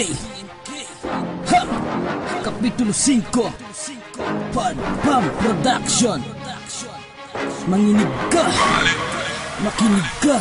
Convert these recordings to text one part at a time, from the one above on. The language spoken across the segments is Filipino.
Ha! Kapitulo 5 Pad Pam Production. Manginig ka, makinig ka,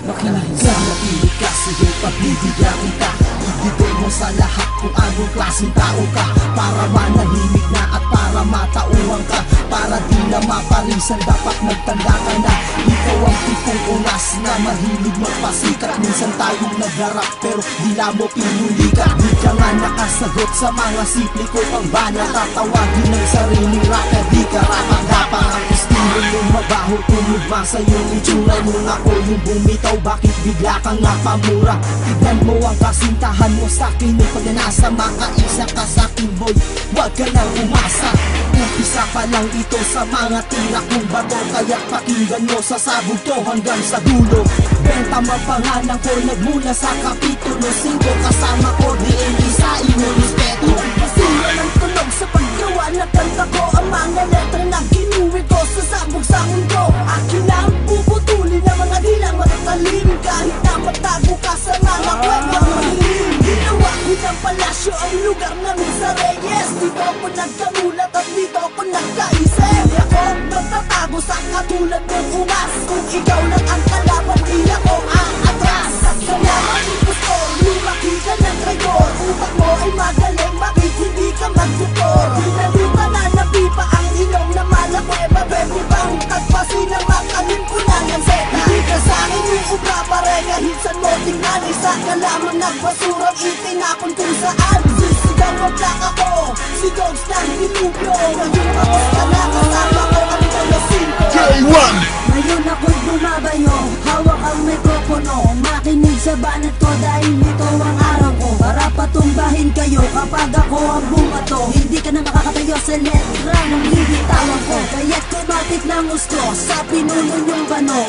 makinig ka. Makinig ka sa iyong pagbibigyan kita. Ibigay mo sa lahat kung anong klaseng tao ka, para manahimik na at para matauhan ka, para di na maparisan. Dapat magtanda ka na ikaw ang tipong unas na mahilig magpasikat. Minsan tayong nagharap pero di na mo pinulikat. Di ka nga nakasagot sa mga simple ko pang bana. Tatawagin ng sariling rapper, di ka rapat-dapat. Ang estilo yung mabaho, tumugma sa iyong itsura. Nung ako yung bumitaw, bakit bigla kang napamura? Tignan mo ang kasintahan mo sa'kin. Yung pag nasa makaisa ka sa'kin, boy, wag ka nang umasa. Umpisa pa lang ito sa mga tira kong bato, kaya't pakinggan mo sa sabog to hanggang sa dulo. Benta mapangalan ko nagmula sa kapitulo 5. Kasama ko di sa inyong respeto. Pasila ng tunog sa paggawa na kanta ko. Ang mga letra na ginuwi ko sa sabog sa mundo. Akin lang puputulin na mga dilang matatalim. Kahit na matago ka sa mga kwentang mahiling. Ginawa ko ng palasyo ang lugar namin sa Reyes. Dito ako nagkamulat at dito ako nagkaisip. Ako magtatago sa katulad ng umas. Kung ikaw lang ang kalaban, di ako aatras. Salamat impostor, lumaki ka ng traidor. Utak mo ay magaling, bakit hindi ka magtutor? Pinalita na nabipa ang ilong na malakweba. Pwede bang tagpasin ang makalim ko na ng seta? Hindi ka sa'kin yung ubra pareha, hinsan mo tingnan. Isa ka lamang nagbasurang itinapon kung saan. Sisigaw ang plaka ko, si Dogs ng Dilubyo. Ngayon tapos ka na, kasama ko ang Tolosin ko. K1! Ngayon ako'y bumabayo, hawak ang mikropono. Makinig sa banat ko dahil ito ang araw ko. Para patumbahin kayo kapag ako ang bumato. Hindi ka na makakatayo sa letra ng bibitawan ko. Kaya't kumatik ng gusto sa pinuno yung bano.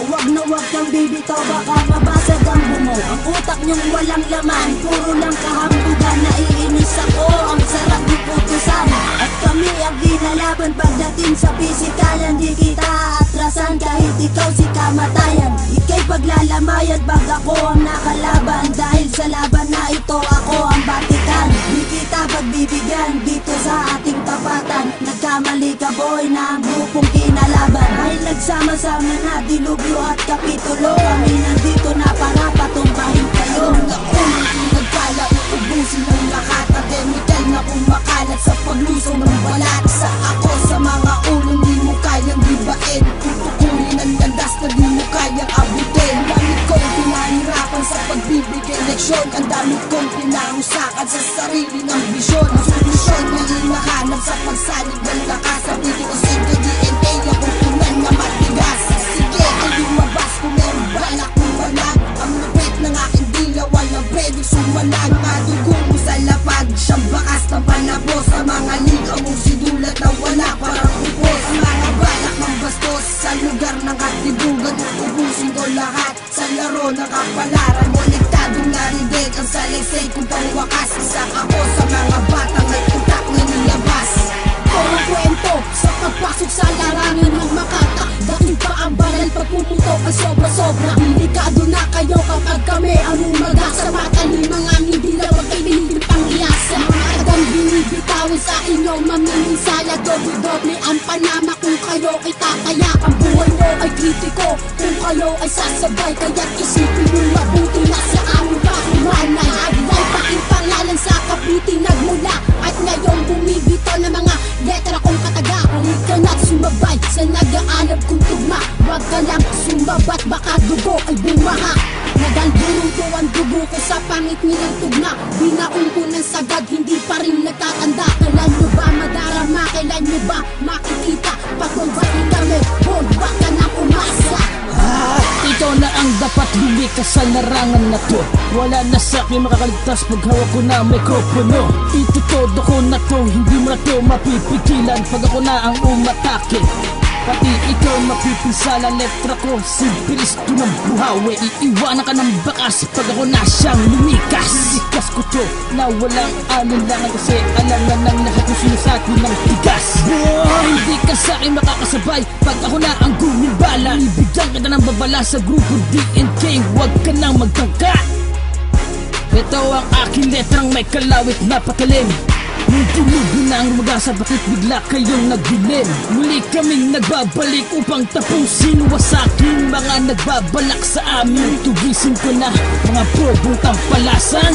Wag kang bibito, baka mabasag ang bungo. Ang utak niyong walang laman, puro lang kahambugan. Naiinis ako, ang sarap di putusan. At kami ang ginalaban pagdating sa pisikalan. Di kita atrasan kahit ikaw si kamatayan. Ika'y paglalamayan pag ako ang nakalaban. Dahil sa laban na ito ako ang batikan. Di kita pagbibigyan dito sa ating tapatan. Nagkamali ka boy na ang grupong kinalaban. Dahil nagsama-sama na dilubyo at kapitulo. Kami nandito na para patumbahin kayo. Nakulit nagkala, uubusin ng lahat. Akademical na kumakalat sa paglusong ng balat. Sa ako sa mga ulong di mo kayang gibain. Tutukulin ang landas na di mo kayang abutin. Dami kong pinahirapan sa pagbibigay leksyon. Ang dami kong pinahusakan sa sarili ng bisyon. Ang solusyon na hinahanap sa pagsalig ng lakas. Sabi ko sa DNA ako tunan na matigas. Sige ay lumabas kung meron balak kumalag. Ang lupit ng aking dila walang pwedeng sumalag. Madugo mo sa lapag, siyang bakas ng panabo. Sa mga liga mong sinulat na wala parang upos. Ang mga balak ng bastos sa lugar ng katibugan. Ubusin ko lahat sa laro ng kapalaran. Konektadong narinig ang salaysay kung pangwakas. Isa ako sa mga batang may utak na nilabas. Puro kwento sa pagpasok sa larangan ng Makata. Dating pa ang banal pag pumutok ang sobra-sobra. Delikado na kayo kapag kami ang umaga. Sa mata ng mga hindi lawag ay binibig pang-iasa. Mga agam binibitawin sa inyong mamiminsala. Doble-doble ang panama kung kayo ay tataya. Ang buhay mo ay kritiko kung kayo ay sasabay. Kaya't isipin mo mabuti na sa aming kakumanay. Ay pakipangalan sa kapiting nagmula. At ngayong bumibito ng mga letra kong kataga. Huwag ka na't sumabay sa nag-aalab kong tugma. Huwag ka lang sumabat, baka dugo ay bumaha. Nagandurong ang dugo ko sa pangit nilang tugma. Binaong ko ng sagad, hindi pa rin nagtatanda. Kailan nyo ba madarama, kailan nyo ba makikita? Pagkumbay kami, huwag ka nang umasa. Ikaw na ang dapat lumikas sa larangan na to. Wala na sa'kin makakaligtas pag hawak ko na mikropono. Itutodo ko na to, hindi mo na to mapipigilan. Pag ako na ang umatake, pati ikaw mapipinsala. Letra ko, simpilis ko ng buhawi. Iiwanan ka ng bakas pag ako na siyang lumikas. Sikas ko to na walang alinlangan. Kasi alam na ng lahat kung sino sa'kin ng tigas. Hindi ka sa'kin makakasabay pag ako na ang gumimbala. Ibigyan ka na ng babala sa grupo DNK. Huwag ka nang magtangka. Ito ang aking letrang may kalawit na patalim. Nung tulugo na ang rumagasa, bakit bigla kayong nagbilim? Muli kaming nagbabalik upang tapusin, wasakin mga nagbabalak sa amin. Tugisin ko na mga probong tampalasan.